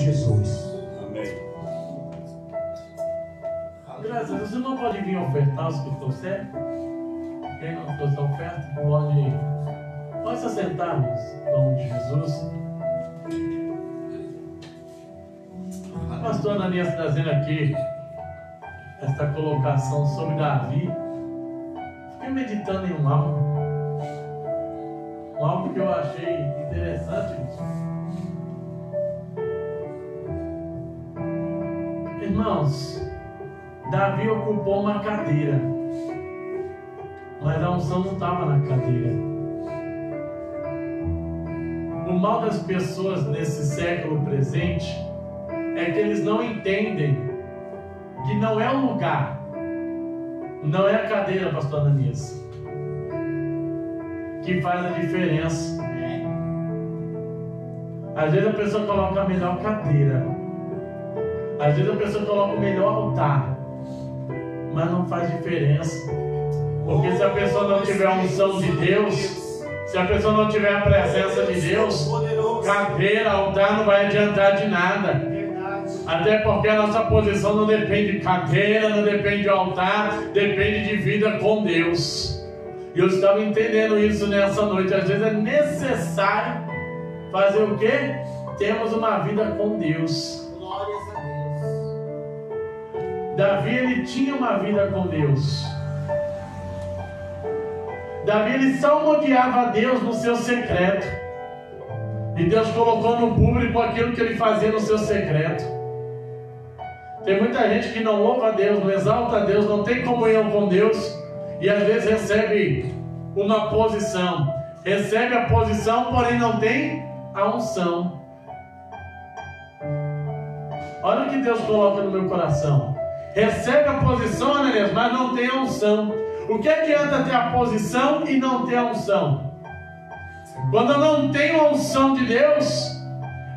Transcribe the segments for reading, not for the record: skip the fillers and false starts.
Jesus. Amém. Graças a Deus, você não pode vir ofertar os que estão certos. Quem não trouxe a oferta, pode se assentar, em nome de Jesus. O pastor Ananias trazendo aqui esta colocação sobre Davi. Fiquei meditando em um algo que eu achei interessante. Irmãos, Davi ocupou uma cadeira, mas a unção não estava na cadeira. O mal das pessoas nesse século presente é que eles não entendem que não é o lugar, não é a cadeira, pastor Ananias, que faz a diferença. Às vezes a pessoa coloca a melhor cadeira, às vezes a pessoa coloca o melhor altar, mas não faz diferença. Porque se a pessoa não tiver a unção de Deus, se a pessoa não tiver a presença de Deus, cadeira, altar não vai adiantar de nada. Até porque a nossa posição não depende de cadeira, não depende de altar, depende de vida com Deus. E eu estava entendendo isso nessa noite. Às vezes é necessário fazer o quê? Temos uma vida com Deus. Glórias a Deus. Davi, ele tinha uma vida com Deus. Davi, ele salmodiava a Deus no seu secreto. E Deus colocou no público aquilo que ele fazia no seu secreto. Tem muita gente que não louva a Deus, não exalta a Deus, não tem comunhão com Deus, e às vezes recebe uma posição. Recebe a posição, porém não tem a unção. Olha o que Deus coloca no meu coração. Recebe a posição, Ananias, mas não tem a unção. O que adianta ter a posição e não ter a unção? Quando eu não tenho a unção de Deus,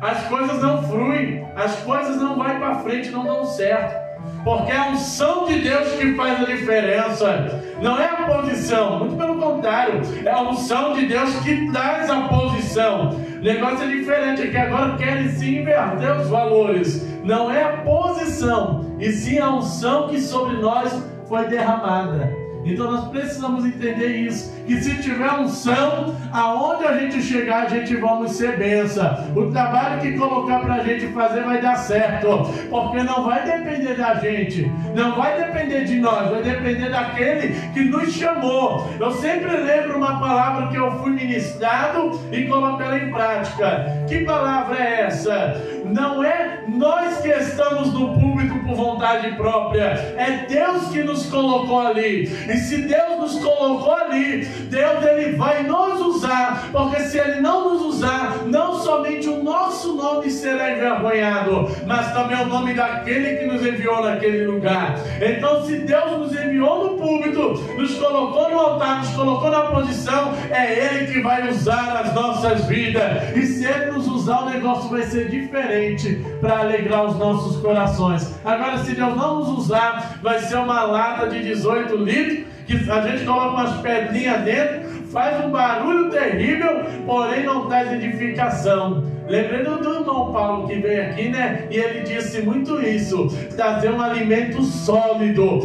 as coisas não fluem, as coisas não vão para frente, não dão certo. Porque é a unção de Deus que faz a diferença. Não é a posição, muito pelo contrário, é a unção de Deus que traz a posição. O negócio é diferente, é que agora querem se inverter os valores. Não é a posição, e sim a unção que sobre nós foi derramada. Então nós precisamos entender isso, que se tiver unção, aonde a gente chegar, a gente vamos ser bênção. O trabalho que colocar para a gente fazer vai dar certo, porque não vai depender da gente, não vai depender de nós, vai depender daquele que nos chamou. Eu sempre lembro uma palavra que eu fui ministrado e coloco ela em prática. Que palavra é essa? Não é nós que estamos no púlpito por vontade própria, é Deus que nos colocou ali. E se Deus nos colocou ali, Deus ele vai nos usar, porque se ele não nos usar, não somente o nosso nome será envergonhado, mas também o nome daquele que nos enviou naquele lugar. Então, se Deus nos enviou no púlpito, nos colocou no altar, nos colocou na posição, é Ele que vai usar as nossas vidas. E se Ele nos usar, o negócio vai ser diferente para alegrar os nossos corações. Agora, se Deus não nos usar, vai ser uma lata de 18 litros, que a gente coloca umas pedrinhas dentro, faz um barulho terrível, porém não traz edificação. Lembrei do irmão Paulo que veio aqui, né? E ele disse muito isso: trazer um alimento sólido,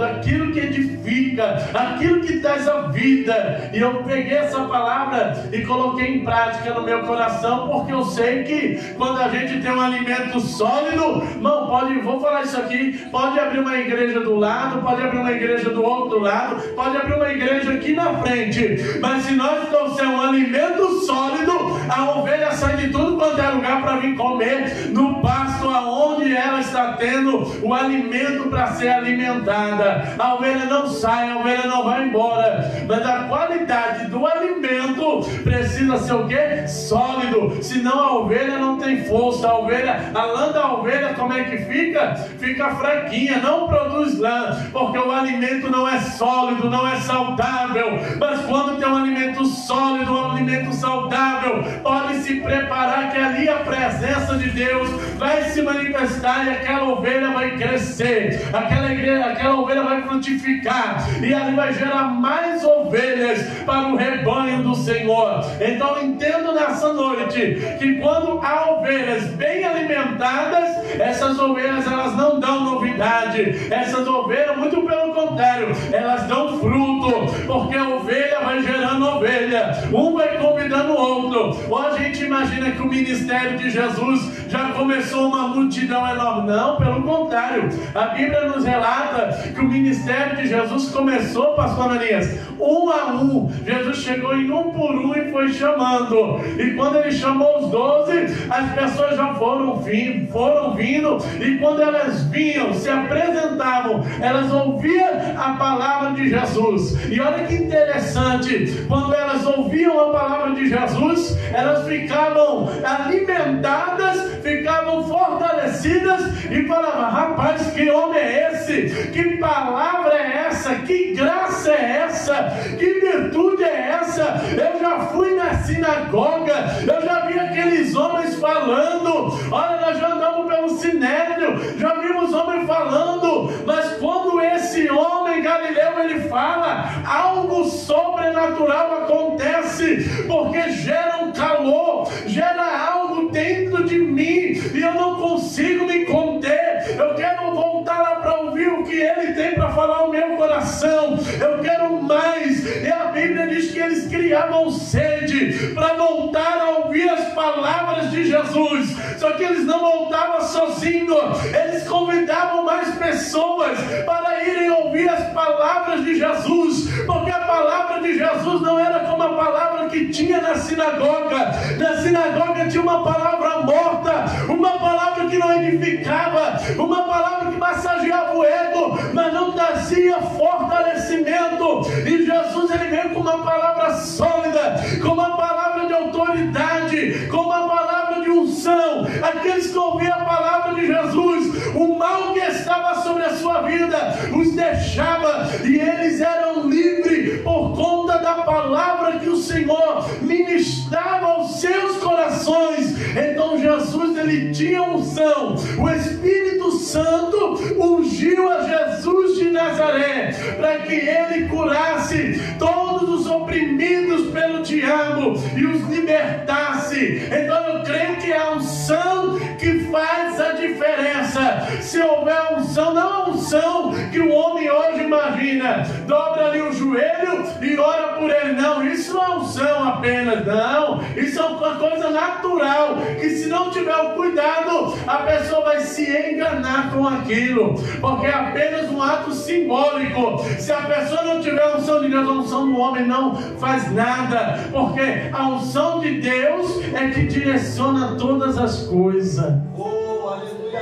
aquilo que edifica, aquilo que traz a vida. E eu peguei essa palavra e coloquei em prática no meu coração, porque eu sei que quando a gente tem um alimento sólido, não pode, vou falar isso aqui, pode abrir uma igreja do lado, pode abrir uma igreja do outro lado, pode abrir uma igreja aqui na frente, mas se nós trouxermos um alimento sólido, a ovelha sai de tudo quanto é lugar para vir comer no pasto aonde ela está tendo o alimento para ser alimentada. A ovelha não sai, a ovelha não vai embora, mas a qualidade do alimento precisa ser o quê? Sólido, senão a ovelha não tem força. A lã da ovelha, como é que fica? Fica fraquinha, não produz lã, porque o alimento não é sólido, não é saudável. Mas quando tem um alimento sólido, um alimento saudável, pode se preparar que ali a presença de Deus vai se manifestar, e aquela aquela ovelha vai crescer, aquela ovelha vai frutificar, e ali vai gerar mais ovelhas para o rebanho do Senhor. Então entendo nessa noite que quando há ovelhas bem alimentadas, essas ovelhas elas não dão novidade, essas ovelhas, muito pelo contrário, elas dão fruto, porque a ovelha vai gerando ovelha, um vai convidando o outro. Ou a gente imagina que o ministério de Jesus já começou uma multidão enorme. Não, pelo contrário, a Bíblia nos relata que o ministério de Jesus começou, pastor Ananias, um a um. Jesus chegou em um por um e foi chamando, e quando ele chamou os 12, as pessoas já foram vindo, e quando elas vinham, se apresentavam, elas ouviam a palavra de Jesus. E olha que interessante, quando elas ouviam a palavra de Jesus, elas ficavam alimentadas, ficavam fortalecidas e falavam: rapaz, que homem é esse? Que palavra é essa? Que graça é essa? Que virtude é essa? Eu já fui na sinagoga, eu já vi aqueles homens falando, olha, nós já andamos pelo Sinédrio, já vimos homens falando, mas quando esse homem Galileu ele fala, algo sobrenatural acontece, porque gera um calor, gera algo dentro de mim, e eu não consigo me conter. Eu quero voltar lá para ouvir o que ele tem para falar ao meu coração, eu quero mais. E a Bíblia diz que eles criavam sede para voltar a ouvir as palavras de Jesus, só que eles não voltavam sozinhos, eles convidavam mais pessoas para irem ouvir as palavras de Jesus, porque a palavra de Jesus não era como a palavra que tinha na sinagoga. Na sinagoga tinha uma palavra morta, uma palavra que não edificava, uma palavra que massageava o ego, mas não trazia fortalecimento. E Jesus ele veio com uma palavra sólida, com uma palavra de autoridade, com uma palavra de unção. Aqueles que ouviam a palavra de Jesus, o mal que estava sobre a sua vida os deixava, e eles eram livres por conta da palavra que o Senhor ministrava aos seus corações. Então Jesus ele tinha unção, o Espírito Santo ungiu a Jesus de Nazaré para que ele curasse todos os oprimidos pelo diabo e os libertasse. Então eu creio que é a unção que faz a diferença. Se houver unção, não a unção que o homem hoje imagina, dobra ali o joelho e ora por ele. Não, isso não é unção apenas, não, isso é uma coisa natural, que se não tiver o cuidado, a pessoa vai se enganar com aquilo, porque é apenas um ato simbólico. Se a pessoa não tiver a unção de Deus, a unção do homem não faz nada, porque a unção de Deus é que direciona todas as coisas. Oh, aleluia!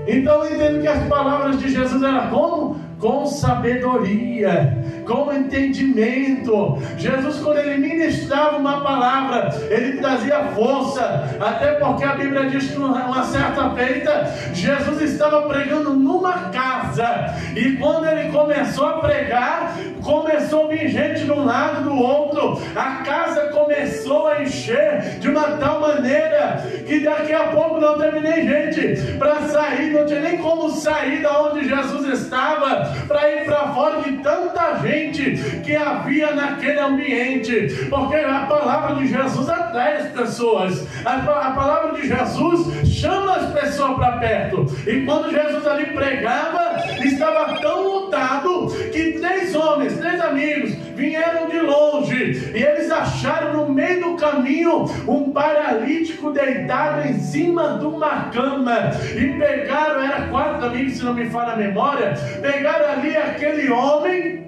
Então eu entendo que as palavras de Jesus eram como? Com sabedoria, com entendimento. Jesus, quando ele ministrava uma palavra, ele trazia força, até porque a Bíblia diz que uma certa feita Jesus estava pregando numa casa, e quando ele começou a pregar, começou a vir gente de um lado do outro, a casa começou a encher de uma tal maneira que daqui a pouco não teve nem gente para sair, não tinha nem como sair da onde Jesus estava para ir para fora de tanta gente que havia naquele ambiente, porque a palavra de Jesus atrai as pessoas, a palavra de Jesus chama as pessoas para perto. E quando Jesus ali pregava, estava tão lotado que 3 homens, 3 amigos vieram de longe, e eles acharam no meio do caminho um paralítico deitado em cima de uma cama, e pegaram, era 4 amigos se não me falha a memória, pegaram ali aquele homem,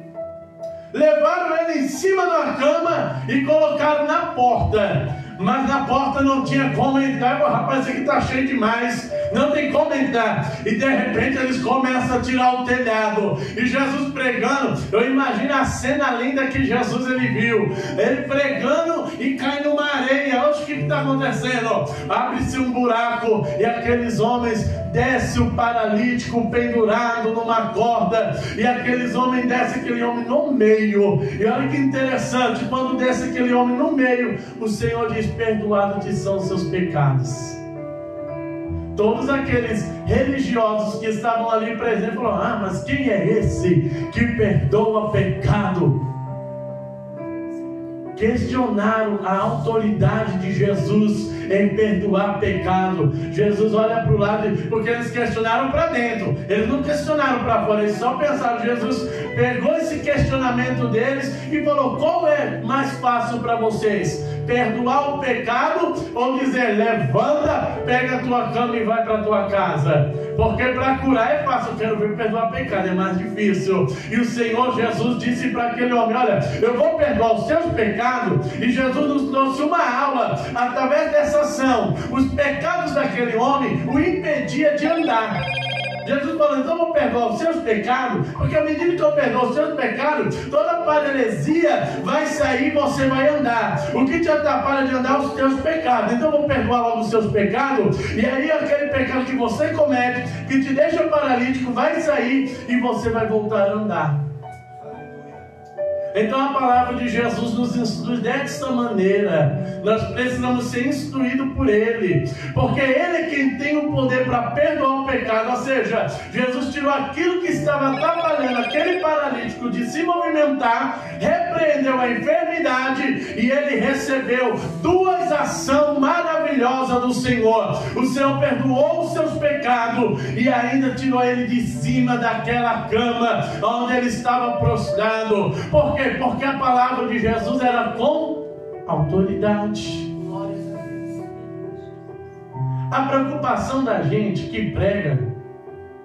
levaram ele em cima da cama e colocaram na porta. Mas na porta não tinha como entrar. Rapaz, isso aqui está cheio demais, não tem como entrar. E de repente eles começam a tirar o telhado, e Jesus pregando. Eu imagino a cena linda que Jesus ele viu, ele pregando e cai numa areia. Olha o que está acontecendo. Abre-se um buraco e aqueles homens, desce o paralítico pendurado numa corda, e aqueles homens, desce aquele homem no meio. E olha que interessante, quando desce aquele homem no meio, o Senhor diz: perdoados te são os seus pecados. Todos aqueles religiosos que estavam ali presentes falaram: mas quem é esse que perdoa pecado? Questionaram a autoridade de Jesus em perdoar pecado. Jesus olha para o lado, porque eles questionaram para dentro, eles não questionaram para fora, eles só pensaram. Jesus pegou esse questionamento deles e falou: qual é mais fácil para vocês? Perdoar o pecado ou dizer: levanta, pega a tua cama e vai para a tua casa? Porque para curar é fácil, eu quero ver perdoar pecado, é mais difícil. E o Senhor Jesus disse para aquele homem: olha, eu vou perdoar os seus pecados. E Jesus nos trouxe uma aula através dessa ação. Os pecados daquele homem o impedia de andar. Jesus falou: então eu vou perdoar os seus pecados, porque à medida que eu perdoo os seus pecados, toda paralisia vai sair e você vai andar. O que te atrapalha de andar? Os teus pecados. Então eu vou perdoar logo os seus pecados, e aí aquele pecado que você comete, que te deixa paralítico, vai sair e você vai voltar a andar. Então a palavra de Jesus nos instrui dessa maneira. Nós precisamos ser instruídos por Ele, porque Ele é quem tem o poder para perdoar o pecado. Ou seja, Jesus tirou aquilo que estava atrapalhando aquele paralítico de se movimentar, repreendeu a enfermidade, e ele recebeu duas ações maravilhosas do Senhor. O Senhor perdoou os seus pecados e ainda tirou ele de cima daquela cama onde ele estava prostrado. Por quê? Porque a palavra de Jesus era com autoridade. A preocupação da gente que prega,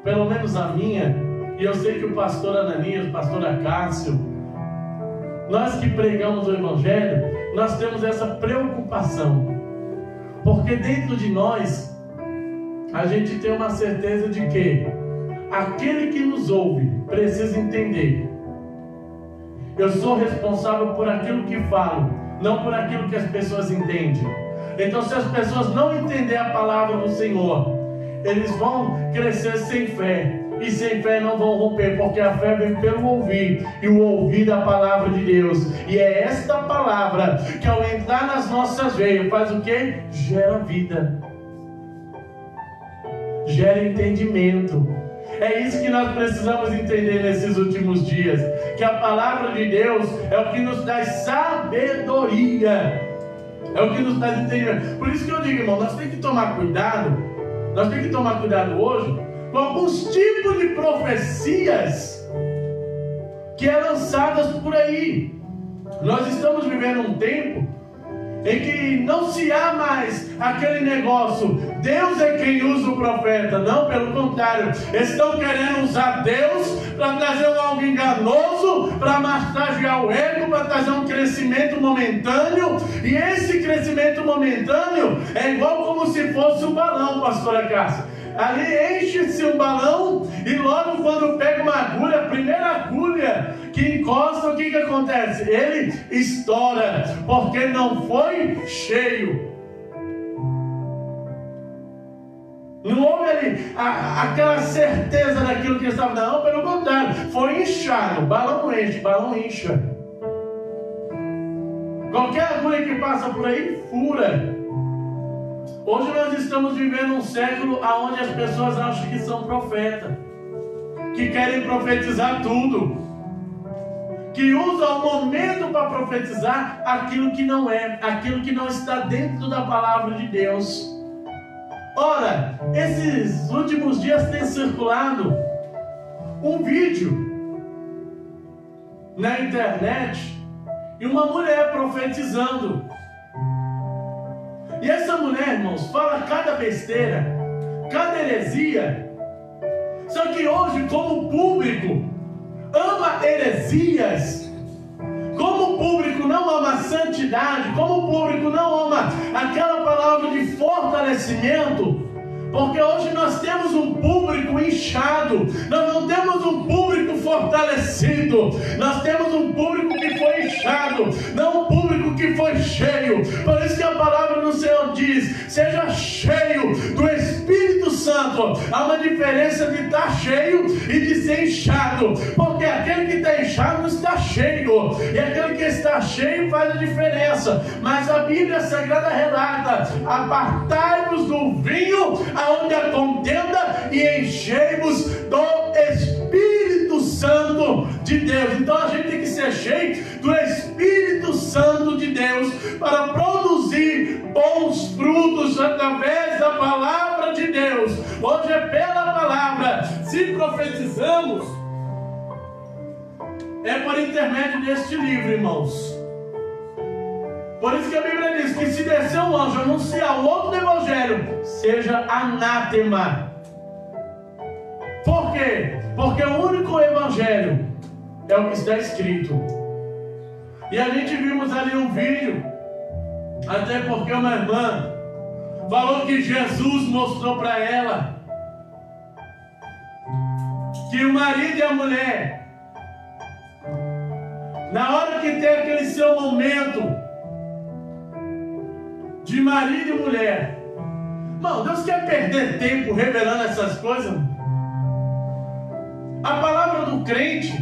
pelo menos a minha, e eu sei que o pastor Ananias, o pastor Acácio, nós que pregamos o Evangelho, nós temos essa preocupação, porque dentro de nós a gente tem uma certeza de que aquele que nos ouve precisa entender: eu sou responsável por aquilo que falo, não por aquilo que as pessoas entendem. Então, se as pessoas não entenderem a palavra do Senhor, eles vão crescer sem fé, e sem fé não vão romper, porque a fé vem pelo ouvir, e o ouvir da palavra de Deus. E é esta palavra que, ao entrar nas nossas veias, faz o que? Gera vida, gera entendimento. É isso que nós precisamos entender nesses últimos dias, que a palavra de Deus é o que nos dá sabedoria, é o que nos dá entendimento. Por isso que eu digo, irmão, nós temos que tomar cuidado, hoje com alguns tipos de profecias que é lançadas por aí. Nós estamos vivendo um tempo em que não se há mais aquele negócio: Deus é quem usa o profeta. Não, pelo contrário, estão querendo usar Deus para trazer algo enganoso, para massagear o ego, para trazer um crescimento momentâneo. E esse crescimento momentâneo é igual como se fosse um balão, pastora Cássia. Ali enche-se um balão e logo quando pega uma agulha, a primeira agulha que encosta, o que acontece? Ele estoura, porque não foi cheio. Não houve ali aquela certeza daquilo que estava. Não, pelo contrário, foi inchado. Balão enche, balão incha. Qualquer agulha que passa por aí fura. Hoje nós estamos vivendo um século onde as pessoas acham que são profetas, que querem profetizar tudo, que usam o momento para profetizar aquilo que não é, aquilo que não está dentro da palavra de Deus. Ora, esses últimos dias tem circulado um vídeo na internet e uma mulher profetizando. E essa mulher, irmãos, fala cada besteira, cada heresia. Só que hoje, como o público ama heresias, como o público não ama a santidade, como o público não ama aquela palavra de fortalecimento, porque hoje nós temos um público inchado, nós não temos um público fortalecido, nós temos um público que foi inchado, não um público que foi cheio. Por isso que a palavra do Senhor diz: seja cheio do Espírito Santo. Há uma diferença de estar cheio e de ser inchado, porque aquele que está inchado não está cheio, e aquele que está cheio faz a diferença. Mas a Bíblia Sagrada relata: apartai-vos do vinho aonde a através da palavra de Deus. Hoje é pela palavra. Se profetizamos, é por intermédio deste livro, irmãos. Por isso que a Bíblia diz que se descer um anjo anunciar outro evangelho, seja anátema. Por quê? Porque o único evangelho é o que está escrito. E a gente vimos ali um vídeo, até porque uma irmã falou que Jesus mostrou para ela que o marido e a mulher, na hora que tem aquele seu momento de marido e mulher, irmão, Deus quer perder tempo revelando essas coisas? A palavra do crente,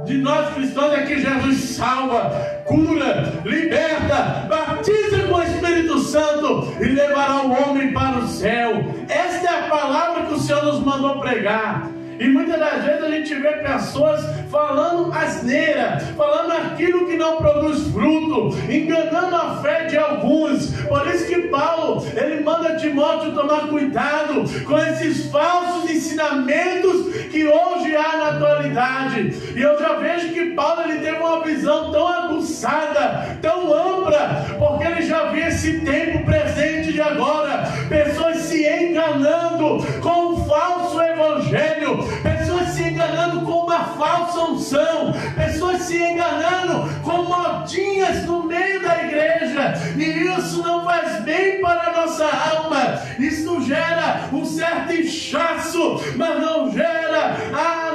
de nós cristãos, é que Jesus salva, cura, liberta, batiza com o Espírito Santo e levará o homem para o céu. Esta é a palavra que o Senhor nos mandou pregar. E muitas das vezes a gente vê pessoas falando asneira, falando aquilo que não produz fruto, enganando a fé de alguns. Por isso que Paulo, ele manda Timóteo tomar cuidado com esses falsos ensinamentos que hoje há na atualidade. E eu já vejo que Paulo, ele teve uma visão tão aguçada, tão ampla, porque ele já vê esse tempo presente de agora, pessoas se enganando com um falso evangelho, pessoas se enganando com uma falsa unção, pessoas se enganando com modinhas no meio da igreja, e isso não faz bem para a nossa alma. Isso gera um certo inchaço, mas não gera,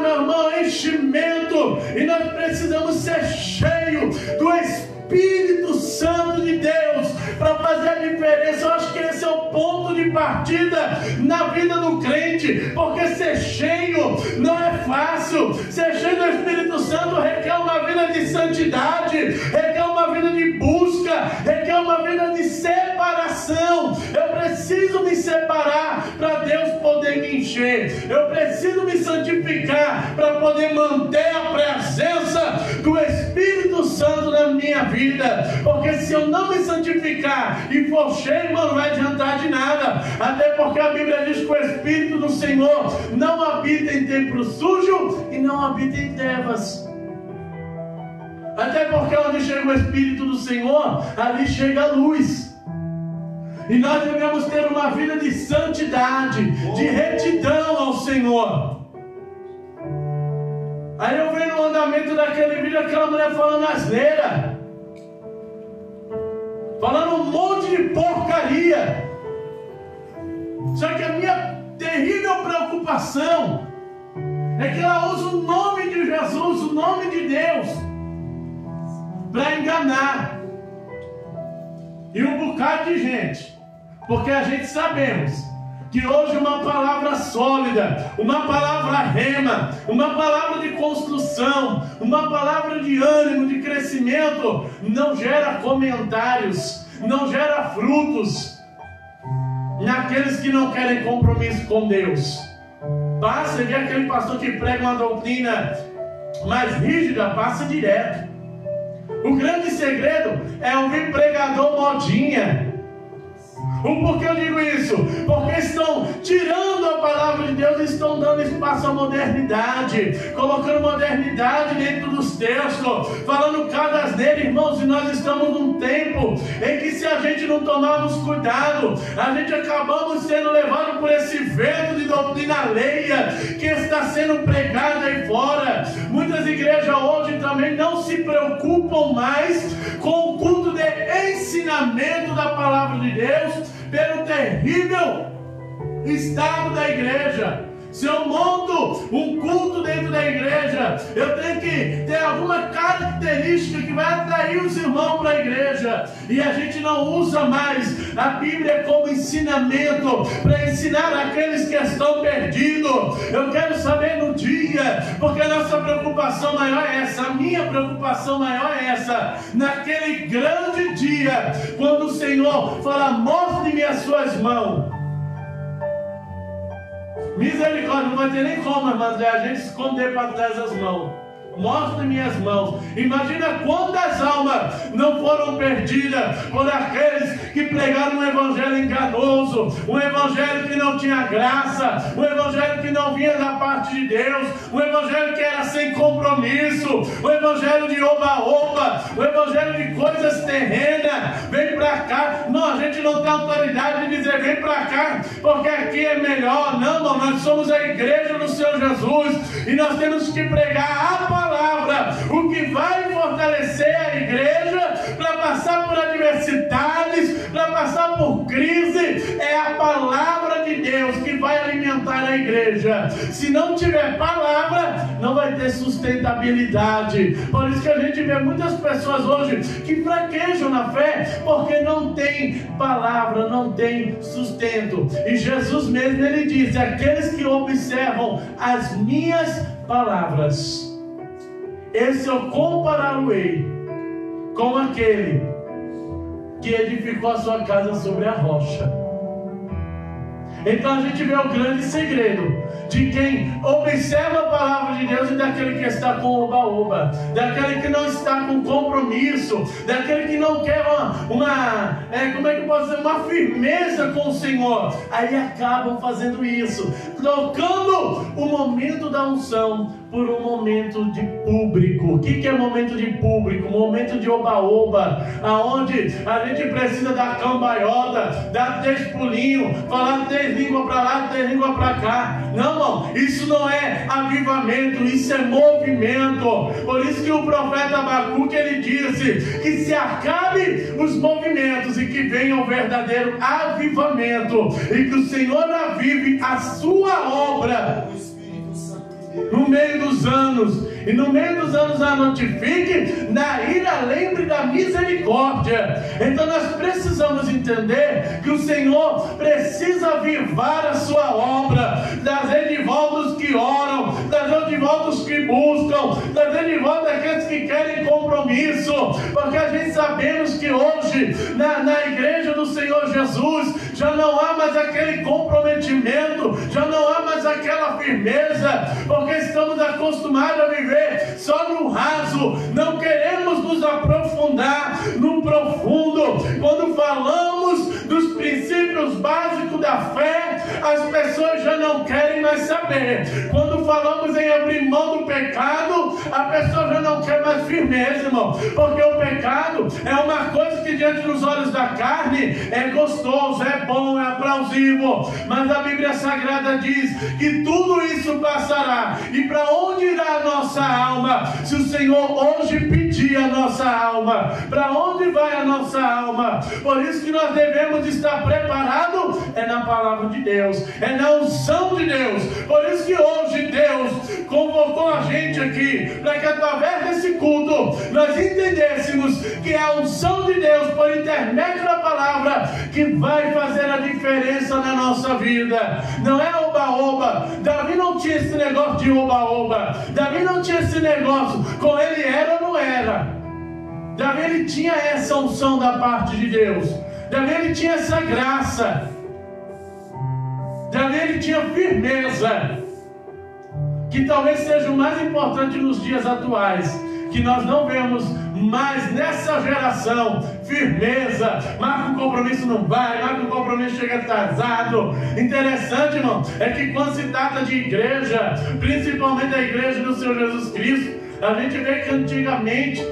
meu irmão, enchimento. E nós precisamos ser cheios do Espírito Santo de Deus para fazer a diferença. Eu acho que esse é o ponto de partida na vida do crente, porque ser cheio não é fácil. Ser cheio do Espírito Santo requer uma vida de santidade, requer uma vida de busca, requer uma vida de separação. Eu preciso me separar para Deus poder me encher. Eu preciso me santificar para poder manter a presença do Espírito Santo na minha vida. Porque se eu não me santificar e for cheio, não vai adiantar de nada. Até porque a Bíblia diz que o Espírito do Senhor não habita em templo sujo e não habita em trevas. Até porque onde chega o Espírito do Senhor, ali chega a luz. E nós devemos ter uma vida de santidade, de retidão ao Senhor. Aí eu vejo no andamento daquele vídeo aquela mulher falando asneira, falando um monte de porcaria. Só que a minha terrível preocupação é que ela usa o nome de Jesus, o nome de Deus, para enganar. E um bocado de gente. Porque a gente sabemos que hoje uma palavra sólida, uma palavra rema, uma palavra de construção, uma palavra de ânimo, de crescimento, não gera comentários, não gera frutos naqueles que não querem compromisso com Deus. Passa, vê aquele pastor que prega uma doutrina mais rígida, passa direto. O grande segredo é ouvir pregador modinha. Por que eu digo isso? Porque estão tirando a palavra de Deus e estão dando espaço à modernidade, colocando modernidade dentro dos textos, falando cada asneira, irmãos. E nós estamos num tempo em que, se a gente não tomarmos cuidado, a gente acabamos sendo levados por esse vento de doutrina alheia que está sendo pregado aí fora. Muitas igrejas hoje também não se preocupam mais com o culto de ensinamento da palavra de Deus, pelo terrível estado da igreja. Se eu monto um culto dentro da igreja, eu tenho que ter alguma característica que vai atrair os irmãos para a igreja. E a gente não usa mais a Bíblia como ensinamento para ensinar aqueles que estão perdidos. Eu quero saber no dia, porque a nossa preocupação maior é essa, a minha preocupação maior é essa, naquele grande dia, quando o Senhor fala: mostre-me as suas mãos. Misericórdia, não vai ter nem como, irmãos, a gente esconder para trás das mãos. mostre minhas mãos. Imagina quantas almas não foram perdidas por aqueles que pregaram um evangelho enganoso, um evangelho que não tinha graça, um evangelho que não vinha da parte de Deus, um evangelho que era sem compromisso, um evangelho de oba-oba, um evangelho de coisas terrenas. Vem para cá. Não, a gente não tem autoridade de dizer vem para cá, porque aqui é melhor. Não, irmão, nós somos a igreja do Senhor Jesus e nós temos que pregar a palavra. O que vai fortalecer a igreja para passar por adversidades, para passar por crise, é a palavra de Deus que vai alimentar a igreja. Se não tiver palavra, não vai ter sustentabilidade. Por isso que a gente vê muitas pessoas hoje que fraquejam na fé, porque não tem palavra, não tem sustento. E Jesus mesmo, ele disse: aqueles que observam as minhas palavras, esse eu compará-lo-ei com aquele que edificou a sua casa sobre a rocha. Então a gente vê o grande segredo de quem observa a palavra de Deus e daquele que está com oba-oba, daquele que não está com compromisso, daquele que não quer uma firmeza com o Senhor. Aí acabam fazendo isso, trocando o momento da unção por um momento de público. O que é momento de público? Momento de oba-oba, aonde a gente precisa dar cambaiota, dar 3 pulinhos, falar 3 línguas para lá, 3 línguas para cá. Não, irmão, isso não é avivamento, isso é movimento. Por isso que o profeta Abacuque, ele disse que se acabe os movimentos e que venha o verdadeiro avivamento, e que o Senhor avive a sua obra no meio dos anos. E no meio dos anos a notifique, na ira lembre da misericórdia. Então nós precisamos entender que o Senhor precisa avivar a sua obra, trazer de volta os que oram, trazer de volta os que buscam, trazer de volta aqueles que querem compromisso, porque a gente sabemos que hoje na igreja do Senhor Jesus já não há mais aquele comprometimento, já não há mais aquela firmeza, porque estamos acostumados a viver só no raso, não queremos nos aprofundar no profundo. Quando falamos dos princípios básicos da fé, as pessoas já não querem mais saber. Quando falamos em abrir mão do pecado, a pessoa já não quer mais firmeza, irmão, porque o pecado é uma coisa que diante dos olhos da carne é gostoso, é bom, é aplausível, mas a Bíblia Sagrada diz que tudo isso passará. E para onde irá a nossa alma? Se o Senhor hoje pedir a nossa alma, para onde vai a nossa alma? Por isso que nós devemos estar preparados é na palavra de Deus, é na unção de Deus. Por isso que hoje Deus convocou a gente aqui, para que através desse culto nós entendêssemos que é a unção de Deus por intermédio da palavra que vai fazer a diferença na nossa vida. Não é oba-oba. Davi não tinha esse negócio de oba-oba. Davi não tinha esse negócio, com ele era ou não era. Davi, ele tinha essa unção da parte de Deus. Davi, ele tinha essa graça. Davi, ele tinha firmeza, que talvez seja o mais importante nos dias atuais, que nós não vemos mais nessa geração. Firmeza, marca um compromisso, não vai, marca um compromisso, chega atrasado. Interessante, irmão, é que quando se trata de igreja, principalmente a igreja do Senhor Jesus Cristo, a gente vê que antigamente,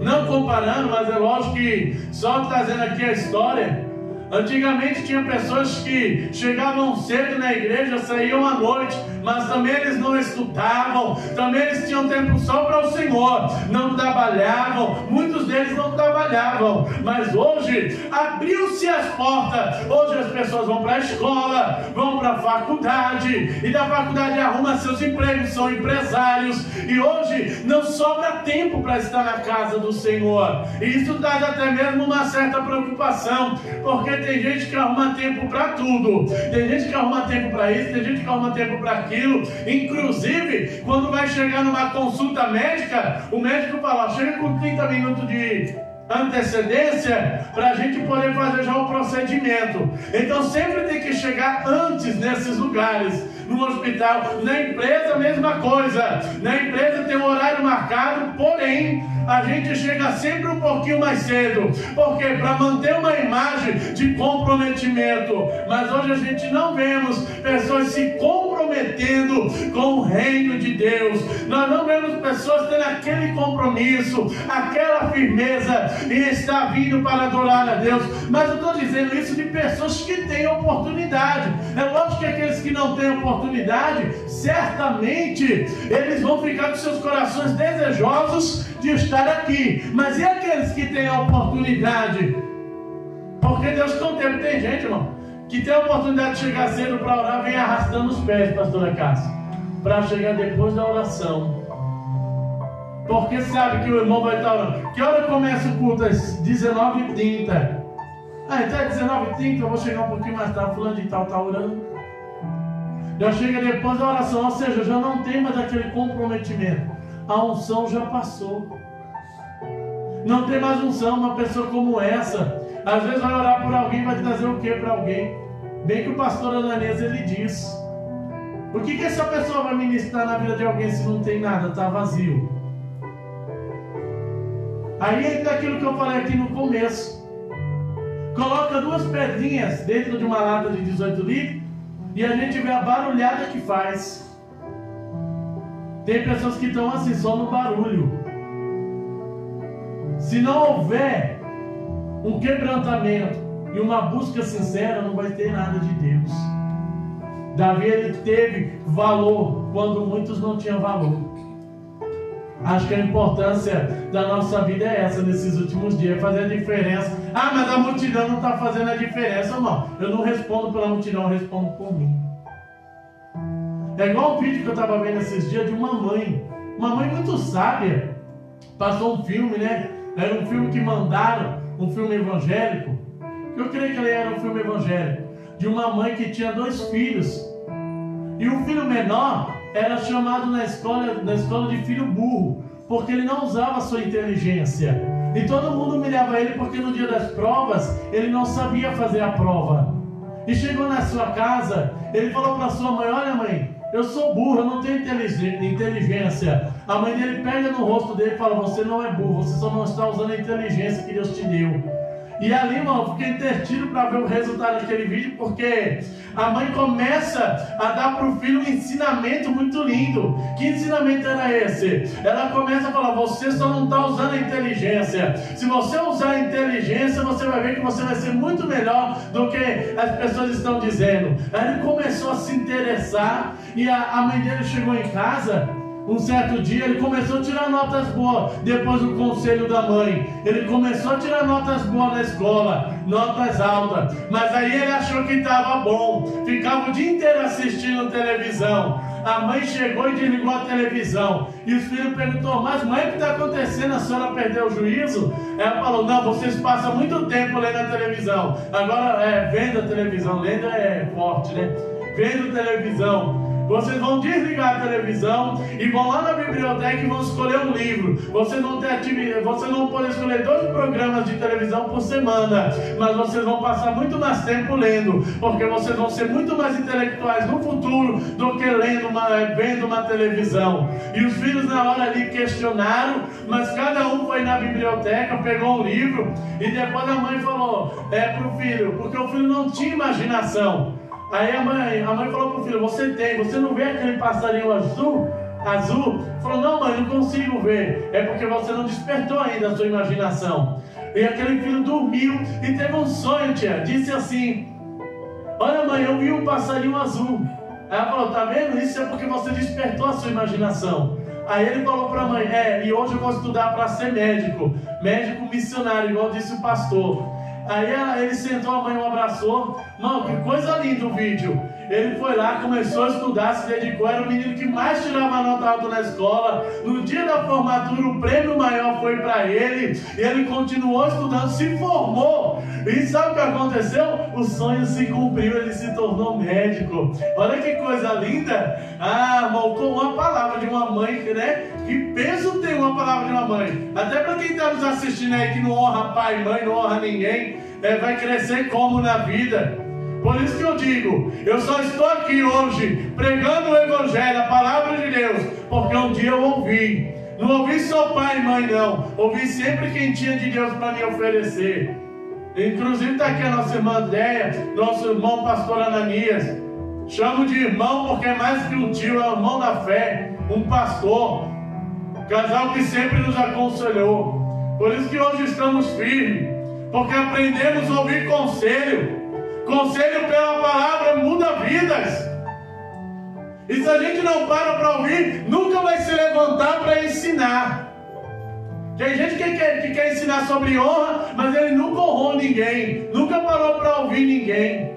não comparando, mas é lógico que só trazendo aqui a história, antigamente tinha pessoas que chegavam cedo na igreja, saíam à noite, mas também eles não estudavam, também eles tinham tempo só para o Senhor, não trabalhavam, muitos deles não trabalhavam. Mas hoje abriu-se as portas, hoje as pessoas vão para a escola, vão para a faculdade, e da faculdade arrumam seus empregos, são empresários, e hoje não sobra tempo para estar na casa do Senhor. E isso traz até mesmo uma certa preocupação, porque tem gente que arruma tempo para tudo, tem gente que arruma tempo para isso, tem gente que arruma tempo para aquilo. Inclusive, quando vai chegar numa consulta médica, o médico fala: chega com 30 minutos de antecedência para a gente poder fazer já o procedimento. Então sempre tem que chegar antes nesses lugares. no hospital. Na empresa, a mesma coisa. Na empresa tem um horário marcado, porém, a gente chega sempre um pouquinho mais cedo. Por quê? Para manter uma imagem de comprometimento. Mas hoje a gente não vemos pessoas se comprometendo com o reino de Deus. Nós não vemos pessoas tendo aquele compromisso, aquela firmeza em estar vindo para adorar a Deus. Mas eu estou dizendo isso de pessoas que têm oportunidade. É lógico que aqueles que não têm oportunidade, certamente eles vão ficar com seus corações desejosos de estar aqui. Mas e aqueles que têm a oportunidade? Porque Deus contempla. Tem gente, irmão, que tem a oportunidade de chegar cedo para orar, vem arrastando os pés, pastora Cássia, para chegar depois da oração. Porque sabe que o irmão vai estar orando. Que hora começa o culto? Às 19h30. Então é 19h30, eu vou chegar um pouquinho mais tarde. Fulano de tal está orando. Já chega depois da oração, ou seja, já não tem mais aquele comprometimento. A unção já passou. Não tem mais unção. Uma pessoa como essa, às vezes vai orar por alguém, vai trazer o que para alguém? Bem que o pastor Ananias, ele diz: o que essa pessoa vai ministrar na vida de alguém se não tem nada, está vazio? Aí entra aquilo que eu falei aqui no começo. Coloca 2 pedrinhas dentro de uma lata de 18 litros e a gente vê a barulhada que faz. Tem pessoas que estão assim, só no barulho. Se não houver um quebrantamento e uma busca sincera, não vai ter nada de Deus. Davi, ele teve valor quando muitos não tinham valor. Acho que a importância da nossa vida é essa nesses últimos dias, fazer a diferença. Mas a multidão não está fazendo a diferença, não. Eu não respondo pela multidão, eu respondo por mim. É igual um vídeo que eu estava vendo esses dias de uma mãe muito sábia. Passou um filme, né? Era um filme que mandaram, um filme evangélico. Eu creio que ele era um filme evangélico. De uma mãe que tinha 2 filhos. E o filho menor era chamado na escola de filho burro, porque ele não usava a sua inteligência. E todo mundo humilhava ele porque no dia das provas ele não sabia fazer a prova. E chegou na sua casa, ele falou para sua mãe: olha mãe, eu sou burro, eu não tenho inteligência. A mãe dele pega no rosto dele e fala: você não é burro, você só não está usando a inteligência que Deus te deu. E ali, irmão, eu fiquei entretido para ver o resultado daquele vídeo, porque a mãe começa a dar para o filho um ensinamento muito lindo. Que ensinamento era esse? Ela começa a falar: você só não está usando a inteligência. Se você usar a inteligência, você vai ver que você vai ser muito melhor do que as pessoas estão dizendo. Aí ele começou a se interessar e a mãe dele chegou em casa. Um certo dia ele começou a tirar notas boas, depois do conselho da mãe. Ele começou a tirar notas boas na escola, notas altas. Mas aí ele achou que estava bom, ficava o dia inteiro assistindo televisão. A mãe chegou e desligou a televisão. E os filhos perguntou: mas mãe, o que está acontecendo? A senhora perdeu o juízo? Ela falou: não, vocês passam muito tempo lendo a televisão. Agora, vendo a televisão, lendo é forte, né? Vendo televisão. Vocês vão desligar a televisão e vão lá na biblioteca e vão escolher um livro. Vocês vão poder escolher 2 programas de televisão por semana, mas vocês vão passar muito mais tempo lendo, porque vocês vão ser muito mais intelectuais no futuro do que vendo uma televisão. E os filhos na hora ali questionaram, mas cada um foi na biblioteca, pegou um livro, e depois a mãe falou para o filho, porque o filho não tinha imaginação. Aí a mãe falou pro filho: você não vê aquele passarinho azul? Falou: não mãe, não consigo ver. É porque você não despertou ainda a sua imaginação. E aquele filho dormiu e teve um sonho, tia. Disse assim: olha mãe, eu vi um passarinho azul. Aí ela falou: tá vendo? Isso é porque você despertou a sua imaginação. Aí ele falou para a mãe: e hoje eu vou estudar para ser médico missionário, igual disse o pastor. Aí ele sentou, a mãe o abraçou. Mano, que coisa linda o vídeo. Ele foi lá, começou a estudar, se dedicou. Era o menino que mais tirava nota alta na escola. No dia da formatura, o prêmio maior foi para ele. E ele continuou estudando, se formou. E sabe o que aconteceu? O sonho se cumpriu, ele se tornou médico. Olha que coisa linda. Irmão, com uma palavra de uma mãe, né? Que peso tem uma palavra de uma mãe. Até para quem está nos assistindo aí, que não honra pai e mãe, não honra ninguém, vai crescer como na vida. Por isso que eu digo, eu só estou aqui hoje pregando o Evangelho, a palavra de Deus, porque um dia eu ouvi. Não ouvi só pai e mãe, não. Ouvi sempre quem tinha de Deus para me oferecer. Inclusive está aqui a nossa irmã Andréia, nosso irmão pastor Ananias. Chamo de irmão porque é mais que um tio, é um irmão da fé, um pastor. Casal que sempre nos aconselhou. Por isso que hoje estamos firmes, porque aprendemos a ouvir conselho. Conselho pela palavra muda vidas. E se a gente não para ouvir, nunca vai se levantar para ensinar. Tem gente que quer ensinar sobre honra, mas ele nunca honrou ninguém, nunca parou para ouvir ninguém.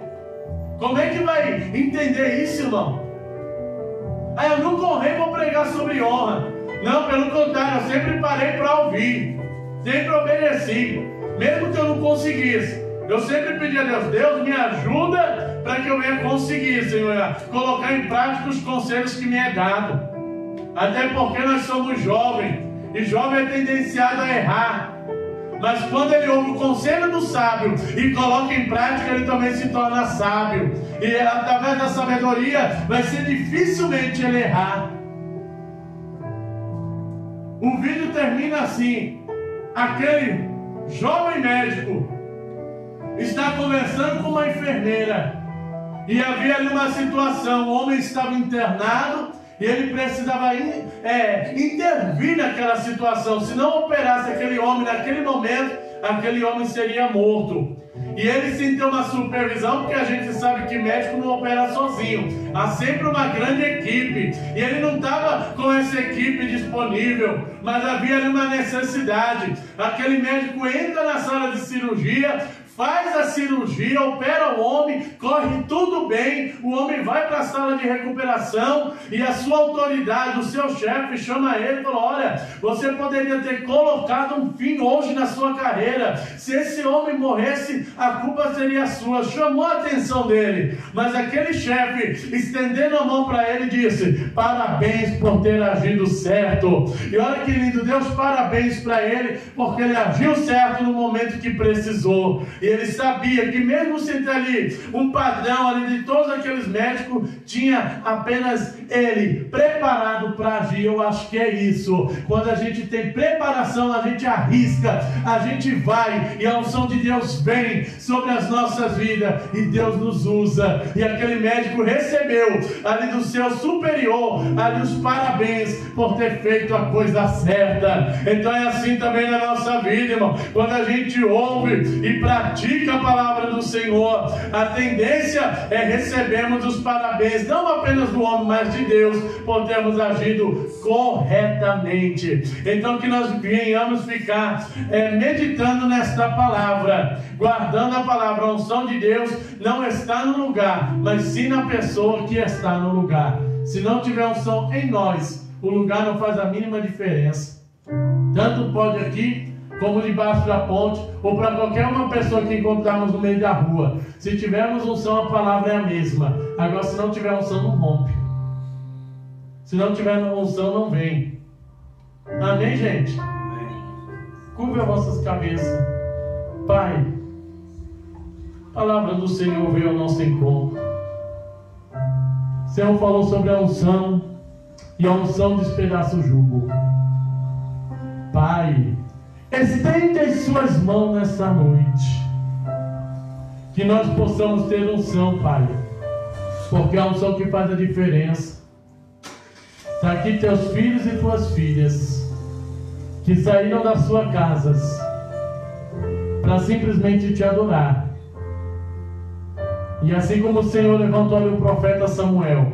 Como é que vai entender isso, irmão? Ah, eu nunca honrei, vou pregar sobre honra. Não, pelo contrário, eu sempre parei para ouvir, sempre obedeci, mesmo que eu não conseguisse. Eu sempre pedi a Deus, Deus me ajuda para que eu venha conseguir, Senhor, colocar em prática os conselhos que me é dado. Até porque nós somos jovens, e jovem é tendenciado a errar. Mas quando ele ouve o conselho do sábio e coloca em prática, ele também se torna sábio. E através da sabedoria vai ser dificilmente ele errar. O vídeo termina assim: aquele jovem médico está conversando com uma enfermeira, e havia ali uma situação, o homem estava internado e ele precisava intervir naquela situação. Se não operasse aquele homem naquele momento, aquele homem seria morto. E ele sim tem uma supervisão, porque a gente sabe que médico não opera sozinho, há sempre uma grande equipe, e ele não estava com essa equipe disponível, mas havia ali uma necessidade. Aquele médico entra na sala de cirurgia, faz a cirurgia, opera o homem, corre tudo bem, o homem vai para a sala de recuperação e a sua autoridade, o seu chefe chama ele e fala: olha, você poderia ter colocado um fim hoje na sua carreira, se esse homem morresse, a culpa seria sua. Chamou a atenção dele, mas aquele chefe, estendendo a mão para ele, disse: parabéns por ter agido certo. E olha que lindo, Deus parabéns para ele, porque ele agiu certo no momento que precisou. E ele sabia que mesmo sem ter ali um padrão ali de todos aqueles médicos, tinha apenas ele preparado para agir. Eu acho que é isso. Quando a gente tem preparação, a gente arrisca, a gente vai, e a unção de Deus vem sobre as nossas vidas, e Deus nos usa. E aquele médico recebeu ali do seu superior ali os parabéns por ter feito a coisa certa. Então é assim também na nossa vida, irmão. Quando a gente ouve e pratica a palavra do Senhor, a tendência é recebermos os parabéns, não apenas do homem, mas de Deus, por termos agido corretamente. Então que nós venhamos ficar meditando nesta palavra, guardando a palavra. A unção de Deus não está no lugar, mas sim na pessoa que está no lugar. Se não tiver unção em nós, o lugar não faz a mínima diferença. Tanto pode aqui como debaixo da ponte, ou para qualquer uma pessoa que encontrarmos no meio da rua. Se tivermos unção, a palavra é a mesma. Agora, se não tiver unção, não rompe. Se não tiver unção, não vem. Amém, gente? Curva as vossas cabeças. Pai, a palavra do Senhor veio ao nosso encontro. O Senhor falou sobre a unção, e a unção despedaça o jugo. Pai, estende as suas mãos nessa noite, que nós possamos ter unção, Pai, porque é a unção que faz a diferença. Está aqui teus filhos e tuas filhas, que saíram das suas casas para simplesmente te adorar. E assim como o Senhor levantou ali o profeta Samuel,